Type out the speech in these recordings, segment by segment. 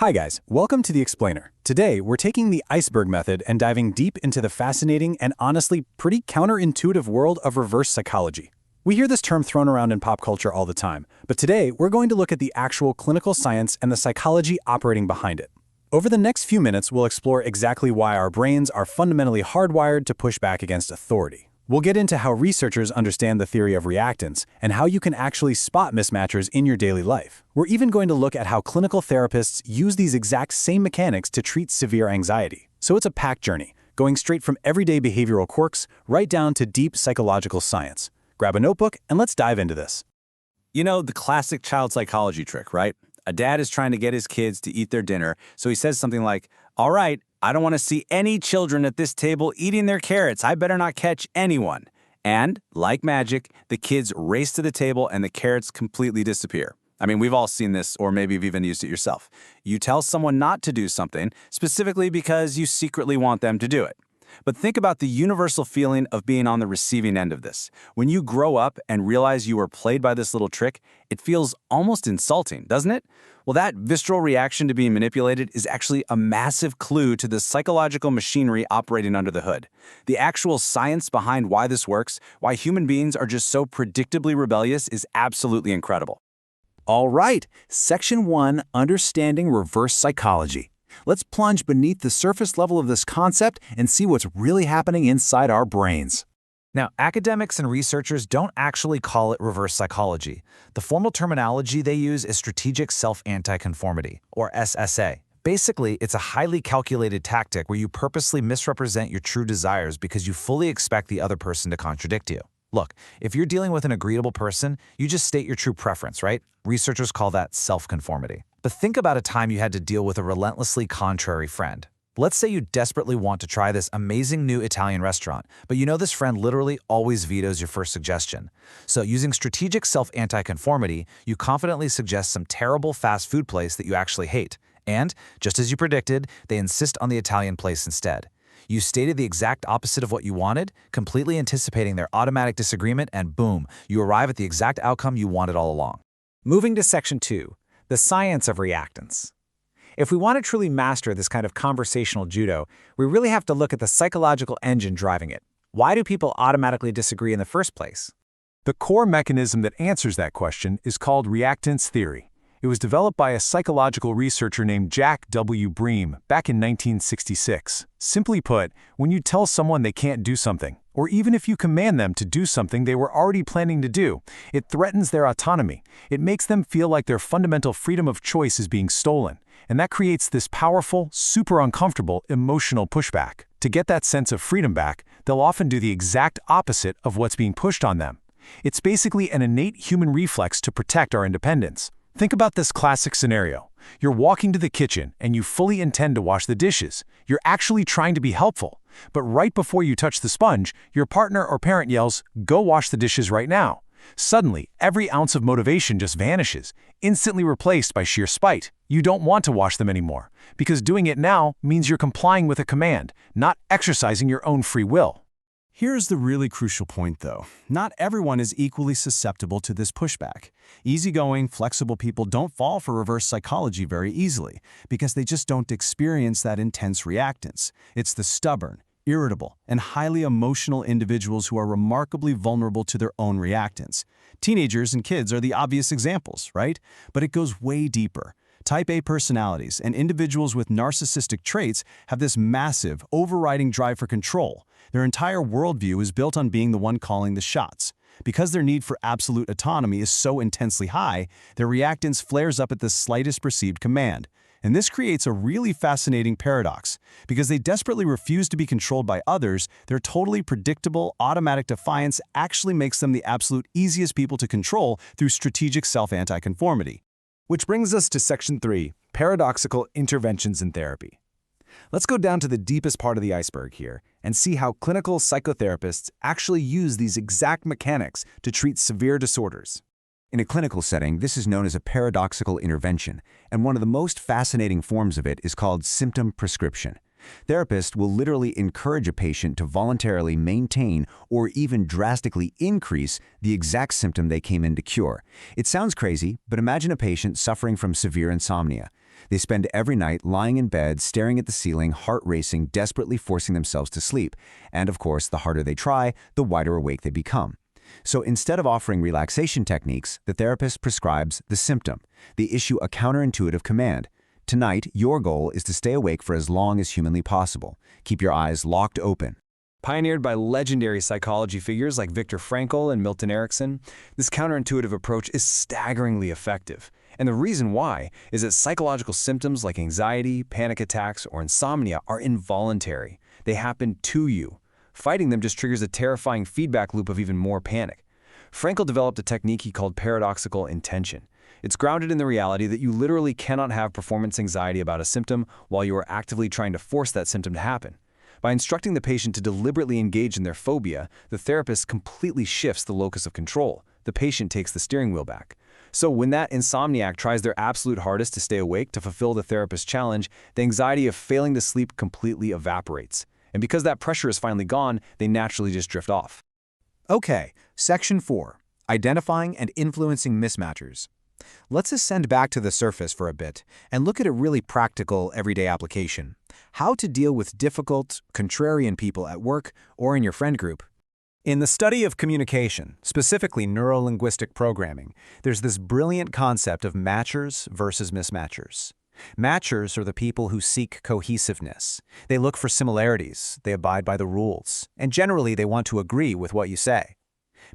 Hi guys, welcome to The Explainer. Today, we're taking the iceberg method and diving deep into the fascinating and honestly pretty counterintuitive world of reverse psychology. We hear this term thrown around in pop culture all the time, but today we're going to look at the actual clinical science and the psychology operating behind it. Over the next few minutes, we'll explore exactly why our brains are fundamentally hardwired to push back against authority. We'll get into how researchers understand the theory of reactance and how you can actually spot mismatchers in your daily life. We're even going to look at how clinical therapists use these exact same mechanics to treat severe anxiety. So it's a packed journey, going straight from everyday behavioral quirks right down to deep psychological science. Grab a notebook and let's dive into this. You know, the classic child psychology trick, right? A dad is trying to get his kids to eat their dinner, so he says something like, "All right, I don't want to see any children at this table eating their carrots. I better not catch anyone." And, like magic, the kids race to the table and the carrots completely disappear. I mean, we've all seen this, or maybe you've even used it yourself. You tell someone not to do something, specifically because you secretly want them to do it. But think about the universal feeling of being on the receiving end of this. When you grow up and realize you were played by this little trick, it feels almost insulting, doesn't it? Well, that visceral reaction to being manipulated is actually a massive clue to the psychological machinery operating under the hood. The actual science behind why this works, why human beings are just so predictably rebellious, is absolutely incredible. All right, Section 1, Understanding Reverse Psychology. Let's plunge beneath the surface level of this concept and see what's really happening inside our brains. Now, academics and researchers don't actually call it reverse psychology. The formal terminology they use is strategic self-anticonformity, or SSA. Basically, it's a highly calculated tactic where you purposely misrepresent your true desires because you fully expect the other person to contradict you. Look, if you're dealing with an agreeable person, you just state your true preference, right? Researchers call that self-conformity. But think about a time you had to deal with a relentlessly contrary friend. Let's say you desperately want to try this amazing new Italian restaurant, but you know this friend literally always vetoes your first suggestion. So using strategic self-anticonformity, you confidently suggest some terrible fast food place that you actually hate. And, just as you predicted, they insist on the Italian place instead. You stated the exact opposite of what you wanted, completely anticipating their automatic disagreement, and boom, you arrive at the exact outcome you wanted all along. Moving to Section 2, the science of reactance. If we want to truly master this kind of conversational judo, we really have to look at the psychological engine driving it. Why do people automatically disagree in the first place? The core mechanism that answers that question is called reactance theory. It was developed by a psychological researcher named Jack W. Brehm back in 1966. Simply put, when you tell someone they can't do something, or even if you command them to do something they were already planning to do, it threatens their autonomy. It makes them feel like their fundamental freedom of choice is being stolen. And that creates this powerful, super uncomfortable, emotional pushback. To get that sense of freedom back, they'll often do the exact opposite of what's being pushed on them. It's basically an innate human reflex to protect our independence. Think about this classic scenario. You're walking to the kitchen and you fully intend to wash the dishes. You're actually trying to be helpful. But right before you touch the sponge, your partner or parent yells, "Go wash the dishes right now." Suddenly, every ounce of motivation just vanishes, instantly replaced by sheer spite. You don't want to wash them anymore, because doing it now means you're complying with a command, not exercising your own free will. Here's the really crucial point, though. Not everyone is equally susceptible to this pushback. Easygoing, flexible people don't fall for reverse psychology very easily because they just don't experience that intense reactance. It's the stubborn, irritable, and highly emotional individuals who are remarkably vulnerable to their own reactance. Teenagers and kids are the obvious examples, right? But it goes way deeper. Type A personalities and individuals with narcissistic traits have this massive, overriding drive for control. Their entire worldview is built on being the one calling the shots. Because their need for absolute autonomy is so intensely high, their reactance flares up at the slightest perceived command. And this creates a really fascinating paradox. Because they desperately refuse to be controlled by others, their totally predictable, automatic defiance actually makes them the absolute easiest people to control through strategic self-anticonformity. Which brings us to Section 3, Paradoxical Interventions in Therapy. Let's go down to the deepest part of the iceberg here and see how clinical psychotherapists actually use these exact mechanics to treat severe disorders. In a clinical setting, this is known as a paradoxical intervention, and one of the most fascinating forms of it is called symptom prescription. Therapists will literally encourage a patient to voluntarily maintain or even drastically increase the exact symptom they came in to cure. It sounds crazy, but imagine a patient suffering from severe insomnia. They spend every night lying in bed, staring at the ceiling, heart racing, desperately forcing themselves to sleep. And of course, the harder they try, the wider awake they become. So instead of offering relaxation techniques, the therapist prescribes the symptom. They issue a counterintuitive command. Tonight, your goal is to stay awake for as long as humanly possible. Keep your eyes locked open. Pioneered by legendary psychology figures like Viktor Frankl and Milton Erickson, this counterintuitive approach is staggeringly effective. And the reason why is that psychological symptoms like anxiety, panic attacks, or insomnia are involuntary. They happen to you. Fighting them just triggers a terrifying feedback loop of even more panic. Frankl developed a technique he called paradoxical intention. It's grounded in the reality that you literally cannot have performance anxiety about a symptom while you are actively trying to force that symptom to happen. By instructing the patient to deliberately engage in their phobia, the therapist completely shifts the locus of control. The patient takes the steering wheel back. So when that insomniac tries their absolute hardest to stay awake to fulfill the therapist's challenge, the anxiety of failing to sleep completely evaporates. And because that pressure is finally gone, they naturally just drift off. Okay, Section 4. Identifying and influencing mismatchers. Let's ascend back to the surface for a bit and look at a really practical, everyday application. How to deal with difficult, contrarian people at work or in your friend group. In the study of communication, specifically neuro-linguistic programming, there's this brilliant concept of matchers versus mismatchers. Matchers are the people who seek cohesiveness. They look for similarities, they abide by the rules, and generally they want to agree with what you say.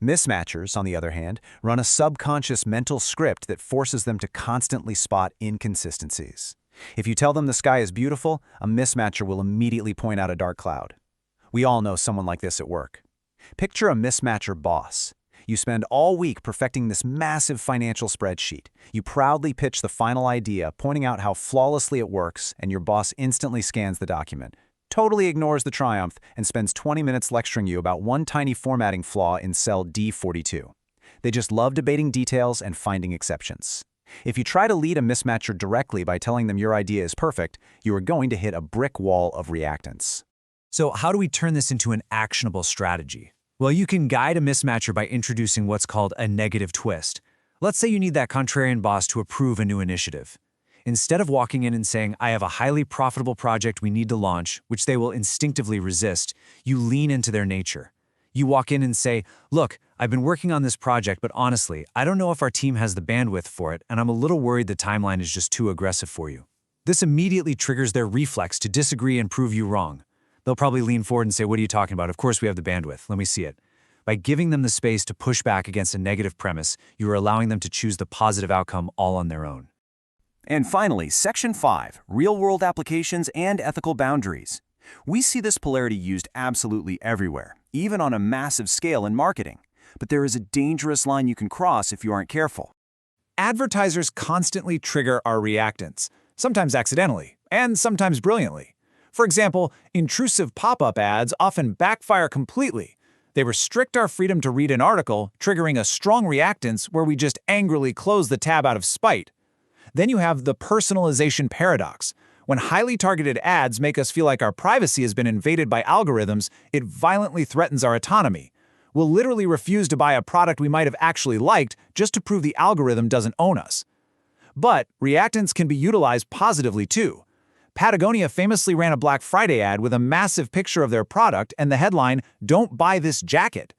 Mismatchers, on the other hand, run a subconscious mental script that forces them to constantly spot inconsistencies. If you tell them the sky is beautiful, a mismatcher will immediately point out a dark cloud. We all know someone like this at work. Picture a mismatcher boss. You spend all week perfecting this massive financial spreadsheet. You proudly pitch the final idea, pointing out how flawlessly it works, and your boss instantly scans the document, totally ignores the triumph, and spends 20 minutes lecturing you about one tiny formatting flaw in cell D42. They just love debating details and finding exceptions. If you try to lead a mismatcher directly by telling them your idea is perfect, you are going to hit a brick wall of reactance. So how do we turn this into an actionable strategy? Well, you can guide a mismatcher by introducing what's called a negative twist. Let's say you need that contrarian boss to approve a new initiative. Instead of walking in and saying, I have a highly profitable project we need to launch, which they will instinctively resist, you lean into their nature. You walk in and say, look, I've been working on this project, but honestly, I don't know if our team has the bandwidth for it, and I'm a little worried the timeline is just too aggressive for you. This immediately triggers their reflex to disagree and prove you wrong. They'll probably lean forward and say, what are you talking about? Of course we have the bandwidth. Let me see it. By giving them the space to push back against a negative premise, you are allowing them to choose the positive outcome all on their own. And finally, Section 5, Real-World Applications and Ethical Boundaries. We see this polarity used absolutely everywhere, even on a massive scale in marketing. But there is a dangerous line you can cross if you aren't careful. Advertisers constantly trigger our reactance, sometimes accidentally, and sometimes brilliantly. For example, intrusive pop-up ads often backfire completely. They restrict our freedom to read an article, triggering a strong reactance where we just angrily close the tab out of spite. Then you have the personalization paradox. When highly targeted ads make us feel like our privacy has been invaded by algorithms, it violently threatens our autonomy. We'll literally refuse to buy a product we might have actually liked just to prove the algorithm doesn't own us. But reactance can be utilized positively too. Patagonia famously ran a Black Friday ad with a massive picture of their product and the headline, "Don't buy this jacket."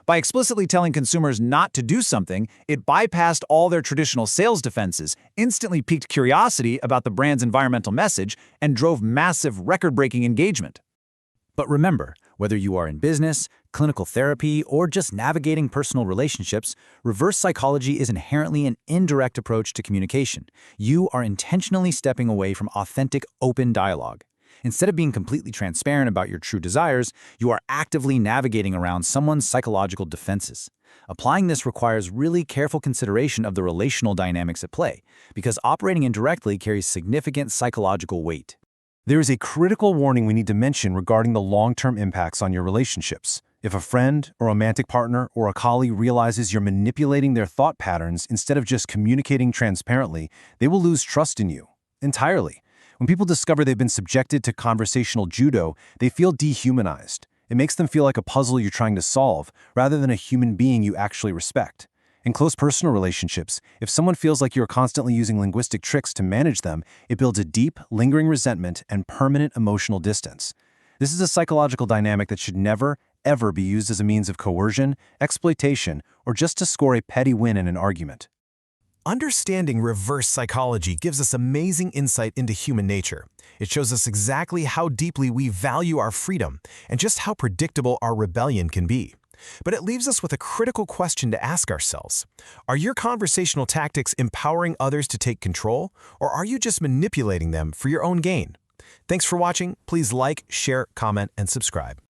By explicitly telling consumers not to do something, it bypassed all their traditional sales defenses, instantly piqued curiosity about the brand's environmental message, and drove massive record-breaking engagement. But remember, whether you are in business, clinical therapy, or just navigating personal relationships, reverse psychology is inherently an indirect approach to communication. You are intentionally stepping away from authentic, open dialogue. Instead of being completely transparent about your true desires, you are actively navigating around someone's psychological defenses. Applying this requires really careful consideration of the relational dynamics at play, because operating indirectly carries significant psychological weight. There is a critical warning we need to mention regarding the long-term impacts on your relationships. If a friend, a romantic partner, or a colleague realizes you're manipulating their thought patterns instead of just communicating transparently, they will lose trust in you entirely. When people discover they've been subjected to conversational judo, they feel dehumanized. It makes them feel like a puzzle you're trying to solve, rather than a human being you actually respect. In close personal relationships, if someone feels like you're constantly using linguistic tricks to manage them, it builds a deep, lingering resentment and permanent emotional distance. This is a psychological dynamic that should never, ever be used as a means of coercion, exploitation, or just to score a petty win in an argument. Understanding reverse psychology gives us amazing insight into human nature. It shows us exactly how deeply we value our freedom and just how predictable our rebellion can be. But it leaves us with a critical question to ask ourselves. Are your conversational tactics empowering others to take control, or are you just manipulating them for your own gain? Thanks for watching. Please like, share, comment, and subscribe.